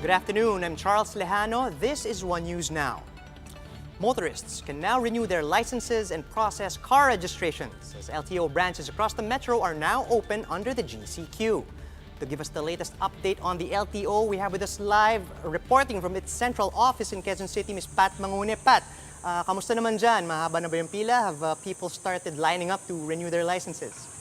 Good afternoon, I'm Charles Lejano. This is One News Now. Motorists can now renew their licenses and process car registrations as LTO branches across the metro are now open under the GCQ. To give us the latest update on the LTO, we have with us live reporting from its central office in Quezon City, Ms. Pat Mangune. Pat, kamusta naman dyan? Mahaba na ba yung pila? Have people started lining up to renew their licenses?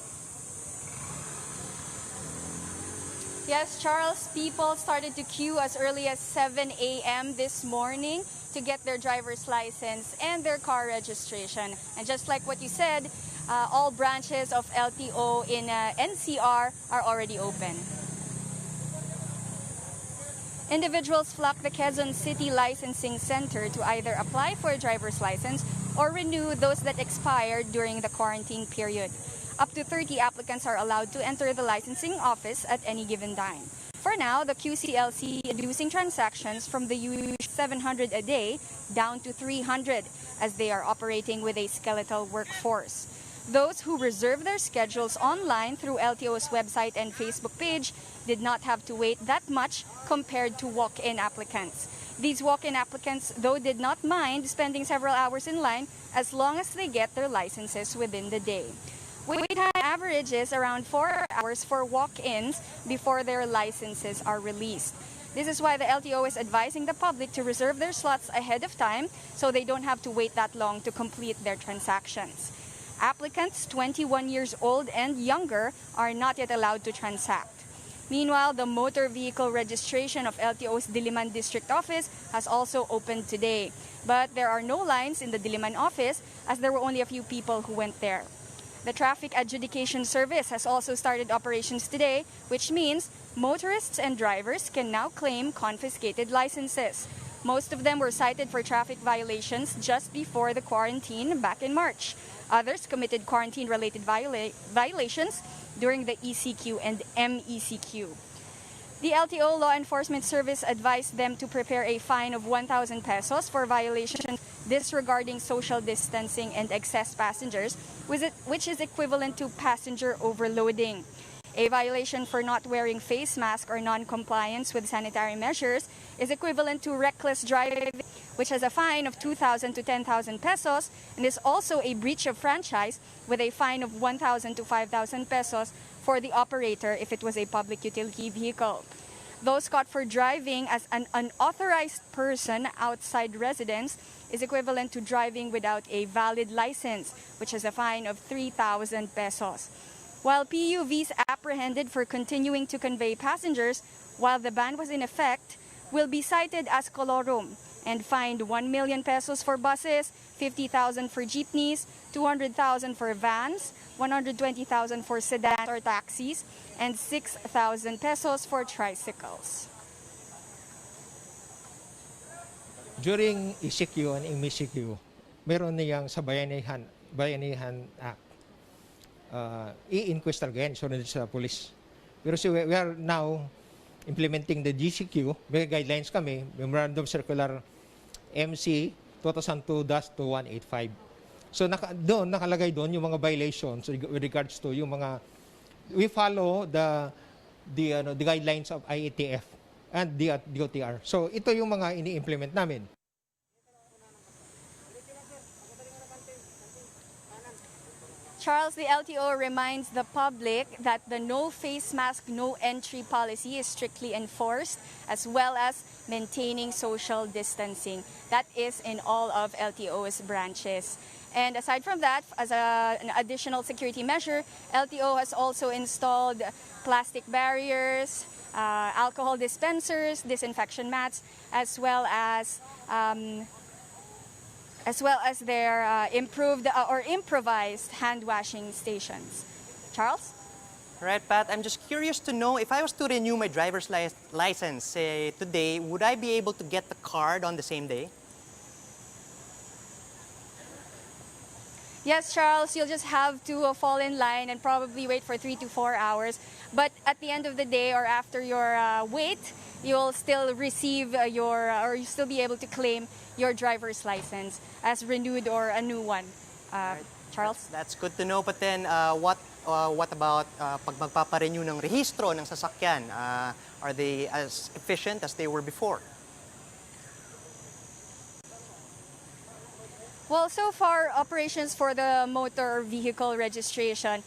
Yes, Charles, people started to queue as early as 7 a.m. this morning to get their driver's license and their car registration. And just like what you said, all branches of LTO in NCR are already open. Individuals flock the Quezon City Licensing Center to either apply for a driver's license or renew those that expired during the quarantine period. Up to 30 applicants are allowed to enter the licensing office at any given time. For now, the QCLC is reducing transactions from the usual 700 a day down to 300 as they are operating with a skeletal workforce. Those who reserve their schedules online through LTO's website and Facebook page did not have to wait that much compared to walk-in applicants. These walk-in applicants, though, did not mind spending several hours in line as long as they get their licenses within the day. Wait time averages around 4 hours for walk-ins before their licenses are released. This is why the LTO is advising the public to reserve their slots ahead of time so they don't have to wait that long to complete their transactions. Applicants 21 years old and younger are not yet allowed to transact. Meanwhile, the motor vehicle registration of LTO's Diliman District Office has also opened today. But there are no lines in the Diliman office as there were only a few people who went there. The Traffic Adjudication Service has also started operations today, which means motorists and drivers can now claim confiscated licenses. Most of them were cited for traffic violations just before the quarantine back in March. Others committed quarantine-related violations during the ECQ and MECQ. The LTO Law Enforcement Service advised them to prepare a fine of 1,000 pesos for violations disregarding social distancing and excess passengers, which is equivalent to passenger overloading. A violation for not wearing face mask or non-compliance with sanitary measures is equivalent to reckless driving, which has a fine of 2,000 to 10,000 pesos and is also a breach of franchise with a fine of 1,000 to 5,000 pesos for the operator if it was a public utility vehicle. Those caught for driving as an unauthorized person outside residence is equivalent to driving without a valid license, which has a fine of 3,000 pesos. While PUVs apprehended for continuing to convey passengers while the ban was in effect will be cited as colorum and fined 1 million pesos for buses, 50,000 for jeepneys, 200,000 for vans, 120,000 for sedans or taxis, and 6,000 pesos for tricycles. During ECQ and MECQ, meron niyang sa Bayanihan Act. I-inquest again, sunod sa police. Pero we are now implementing the GCQ. May guidelines kami, Memorandum Circular MC 2002-2185. So doon nakalagay doon yung mga violations with regards to yung mga we follow the guidelines of IATF and the DOTR. So ito yung mga ini-implement namin. Charles, the LTO reminds the public that the no face mask, no entry policy is strictly enforced, as well as maintaining social distancing. That is in all of LTO's branches. And aside from that, as an additional security measure, LTO has also installed plastic barriers, alcohol dispensers, disinfection mats, as well as their improved or improvised hand washing stations. Charles? All right, Pat, I'm just curious to know, if I was to renew my driver's license, say, today, would I be able to get the card on the same day? Yes, Charles, you'll just have to fall in line and probably wait for 3 to 4 hours. But at the end of the day or after your wait, you'll still receive or you'll still be able to claim your driver's license as renewed or a new one. Charles? That's good to know. But then what what about pag magpaparenew ng rehistro ng sasakyan? Are they as efficient as they were before? Well, so far, operations for the motor vehicle registration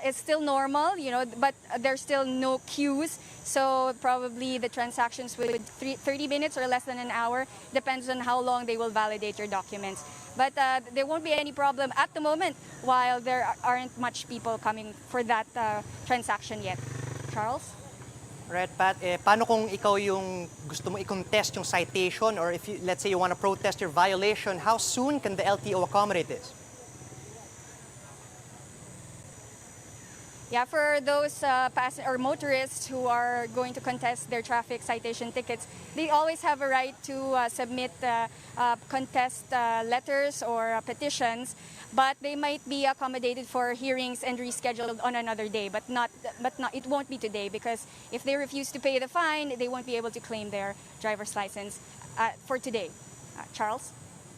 is still normal, but there's still no queues. So probably the transactions with 30 minutes or less than an hour, depends on how long they will validate your documents. But there won't be any problem at the moment while there aren't much people coming for that transaction yet. Charles? Right, Pat. Paano kung ikaw yung gusto mo i-contest yung citation, or if let's say you want to protest your violation, how soon can the LTO accommodate this? Yeah, for those motorists who are going to contest their traffic citation tickets, they always have a right to submit contest letters or petitions, but they might be accommodated for hearings and rescheduled on another day, but it won't be today, because if they refuse to pay the fine, they won't be able to claim their driver's license for today. Charles?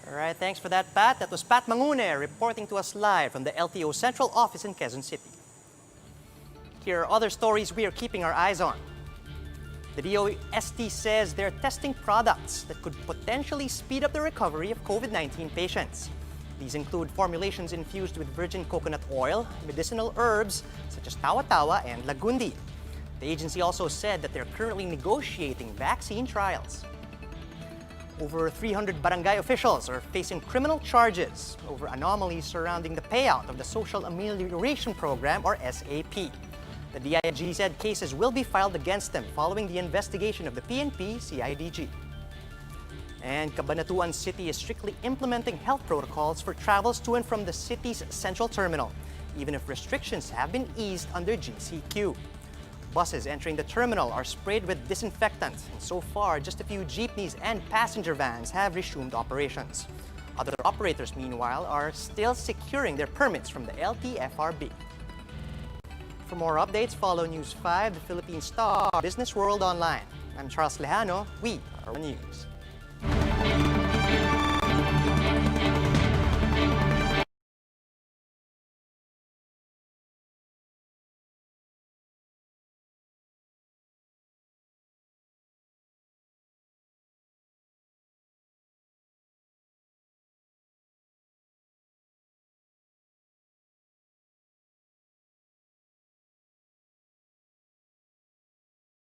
All right, thanks for that, Pat. That was Pat Mangune reporting to us live from the LTO Central Office in Quezon City. Here are other stories we are keeping our eyes on. The DOST says they're testing products that could potentially speed up the recovery of COVID-19 patients. These include formulations infused with virgin coconut oil, medicinal herbs such as tawa-tawa and lagundi. The agency also said that they're currently negotiating vaccine trials. Over 300 barangay officials are facing criminal charges over anomalies surrounding the payout of the Social Amelioration Program, or SAP. The DIG said cases will be filed against them following the investigation of the PNP-CIDG. And Cabanatuan City is strictly implementing health protocols for travels to and from the city's central terminal, even if restrictions have been eased under GCQ. Buses entering the terminal are sprayed with disinfectant, and so far, just a few jeepneys and passenger vans have resumed operations. Other operators, meanwhile, are still securing their permits from the LTFRB. For more updates, follow News 5, the Philippine Star, Business World Online. I'm Charles Lejano. We are One News.